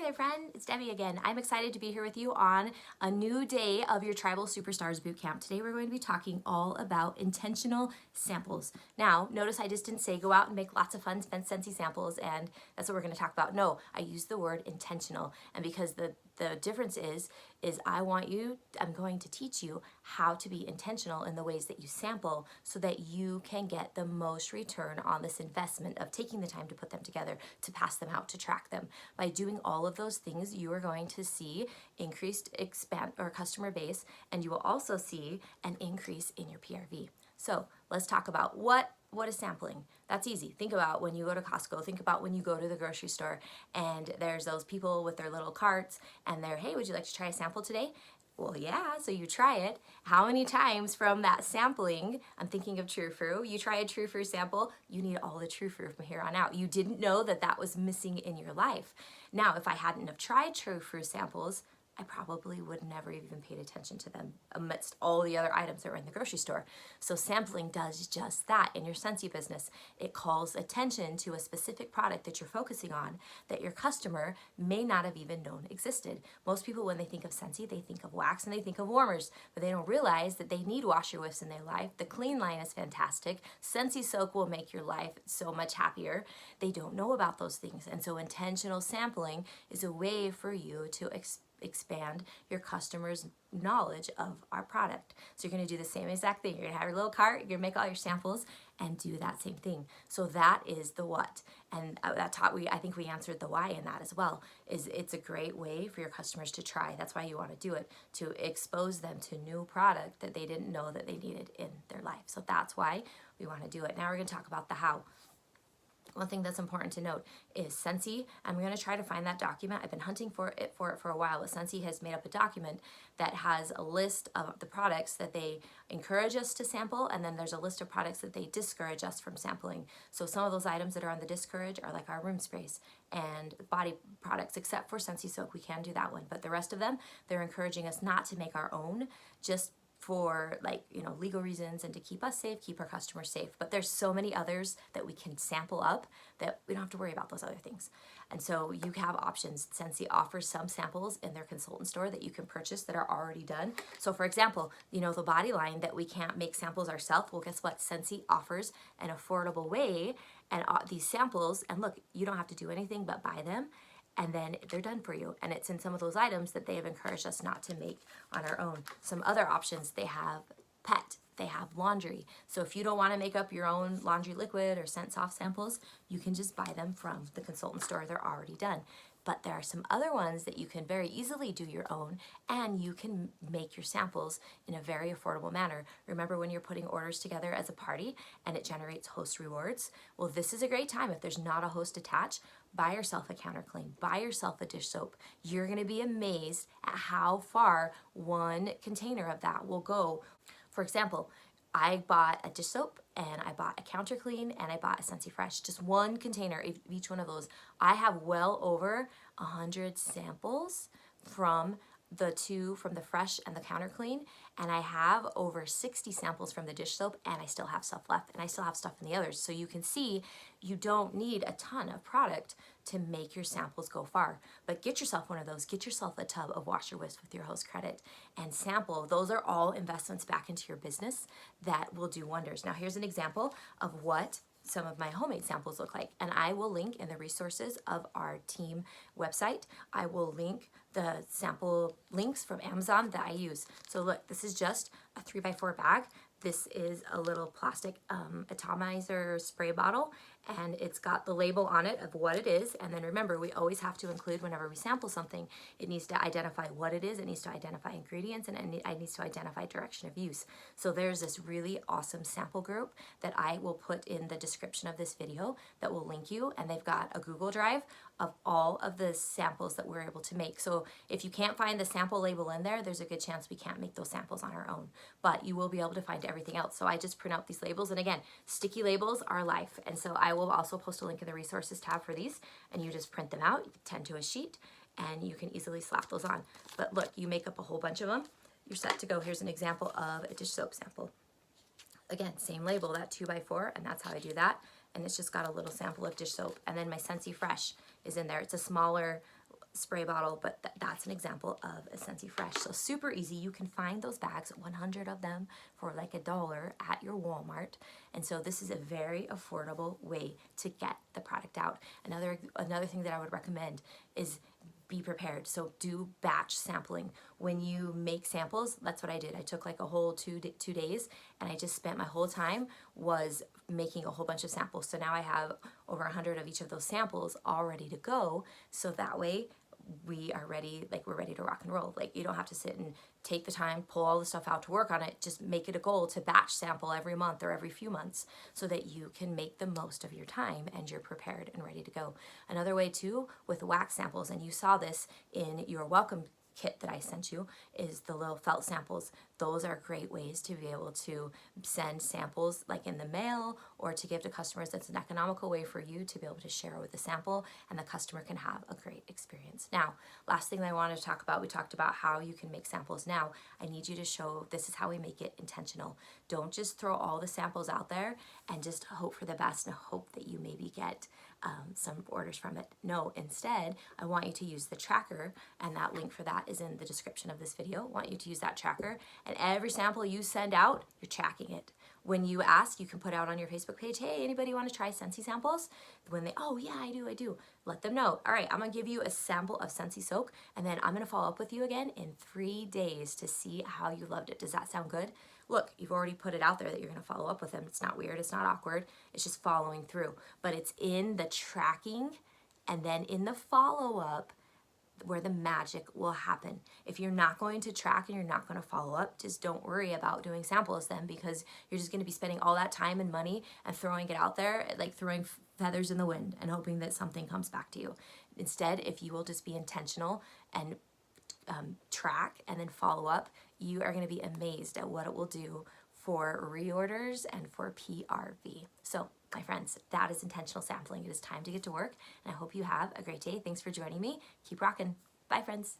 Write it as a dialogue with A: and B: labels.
A: my friend, it's Debbie again. I'm excited to be here with you on a new day of your Tribal Superstars Bootcamp. Today we're going to be talking all about intentional samples. Now, notice I just didn't say go out and make lots of fun Scentsy samples and that's what we're going to talk about. No, I used the word intentional, and because the difference is I'm going to teach you how to be intentional in the ways that you sample so that you can get the most return on this investment of taking the time to put them together, to pass them out, to track them. By doing all of those things, you are going to see increased customer base, and you will also see an increase in your PRV. So let's talk about what is sampling. That's easy. Think about when you go to Costco, think about when you go to the grocery store and there's those people with their little carts and they're, hey, would you like to try a sample today? Well, yeah, so you try it. How many times from that sampling, I'm thinking of True Fruit, you try a True Fruit sample, you need all the True Fruit from here on out. You didn't know that that was missing in your life. Now, if I hadn't have tried True Fruit samples, I probably would never even paid attention to them amidst all the other items that were in the grocery store. So sampling does just that in your Scentsy business. It calls attention to a specific product that you're focusing on that your customer may not have even known existed. Most people, when they think of Scentsy, they think of wax and they think of warmers, but they don't realize that they need washer whiffs in their life. The clean line is fantastic. Scentsy soak will make your life so much happier. They don't know about those things. And so intentional sampling is a way for you to expand your customers' knowledge of our product. So you're going to do the same exact thing. You're going to have your little cart, you're going to make all your samples and do that same thing. So that is the what. And I think we answered the why in that as well. It's a great way for your customers to try. That's why you want to do it, to expose them to new product that they didn't know that they needed in their life. So that's why we want to do it. Now we're going to talk about the how. One thing that's important to note is Scentsy. I'm going to try to find that document. I've been hunting for it for a while, but Scentsy has made up a document that has a list of the products that they encourage us to sample, and then there's a list of products that they discourage us from sampling. So some of those items that are on the discourage are like our room sprays and body products, except for Scentsy Soak. We can do that one, but the rest of them, they're encouraging us not to make our own, just for legal reasons and to keep us safe, keep our customers safe. But there's so many others that we can sample up that we don't have to worry about those other things. And so you have options. Scentsy offers some samples in their consultant store that you can purchase that are already done. So for example, the body line that we can't make samples ourselves, well, guess what? Scentsy offers an affordable way and these samples, and look, you don't have to do anything but buy them, and then they're done for you. And it's in some of those items that they have encouraged us not to make on our own. Some other options, they have pet, they have laundry. So if you don't want to make up your own laundry liquid or scent soft samples, you can just buy them from the consultant store. They're already done. But there are some other ones that you can very easily do your own, and you can make your samples in a very affordable manner. Remember when you're putting orders together as a party and it generates host rewards? Well, this is a great time. If there's not a host attached, buy yourself a counter clean, buy yourself a dish soap. You're going to be amazed at how far one container of that will go. For example, I bought a dish soap and I bought a counter clean and I bought a Scentsy Fresh, just one container of each one of those. I have well over 100 samples from the Fresh and the counter clean, and I have over 60 samples from the dish soap, and I still have stuff left, and I still have stuff in the others. So you can see you don't need a ton of product to make your samples go far. But get yourself one of those, get yourself a tub of washer whiffs with your host credit and sample. Those are all investments back into your business that will do wonders. Now here's an example of what some of my homemade samples look like, and I will link in the resources of our team website. I will link the sample links from Amazon that I use. So look, this is just a 3x4 bag. This is a little plastic atomizer spray bottle, and it's got the label on it of what it is. And then remember, we always have to include, whenever we sample something, it needs to identify what it is, it needs to identify ingredients, and it needs to identify direction of use. So there's this really awesome sample group that I will put in the description of this video that will link you, and they've got a Google Drive of all of the samples that we're able to make. So if you can't find the sample label in there, there's a good chance we can't make those samples on our own, but you will be able to find everything else. So I just print out these labels, and again, sticky labels are life. And so I will also post a link in the resources tab for these, and you just print them out, you tend to a sheet, and you can easily slap those on. But look, you make up a whole bunch of them, you're set to go. Here's an example of a dish soap sample. Again, same label, that 2x4, and that's how I do that. And it's just got a little sample of dish soap. And then my Scentsy Fresh is in there. It's a smaller spray bottle, but that's an example of a Scentsy Fresh. So super easy. You can find those bags, 100 of them, for like $1 at your Walmart. And so this is a very affordable way to get the product out. Another thing that I would recommend is be prepared. So do batch sampling. When you make samples, that's what I did. I took like a whole two days, and I just spent my whole time was making a whole bunch of samples. So now I have over 100 of each of those samples all ready to go. So that way we are ready, like we're ready to rock and roll. Like you don't have to sit and take the time, pull all the stuff out to work on it. Just make it a goal to batch sample every month or every few months so that you can make the most of your time and you're prepared and ready to go. Another way too, with wax samples, and you saw this in your welcome kit that I sent you, is the little felt samples. Those are great ways to be able to send samples like in the mail or to give to customers. That's an economical way for you to be able to share with the sample and the customer can have a great experience. Now, last thing that I wanted to talk about, we talked about how you can make samples. Now, I need you to show this is how we make it intentional. Don't just throw all the samples out there and just hope for the best and hope that you maybe get some orders from it. No, instead, I want you to use the tracker, and that link for that is in the description of this video. I want you to use that tracker, and every sample you send out, you're tracking it. When you ask, you can put out on your Facebook page, hey, anybody want to try Scentsy samples? When they, oh yeah, I do. Let them know. All right, I'm gonna give you a sample of Scentsy soap, and then I'm gonna follow up with you again in 3 days to see how you loved it. Does that sound good? Look, you've already put it out there that you're gonna follow up with them. It's not weird, it's not awkward, it's just following through. But it's in the tracking and then in the follow-up where the magic will happen. If you're not going to track and you're not going to follow up, just don't worry about doing samples then, because you're just going to be spending all that time and money and throwing it out there, like throwing feathers in the wind and hoping that something comes back to you. Instead, if you will just be intentional and track and then follow up, you are going to be amazed at what it will do for reorders and for PRV. So my friends, that is intentional sampling. It is time to get to work, and I hope you have a great day. Thanks for joining me. Keep rocking. Bye, friends.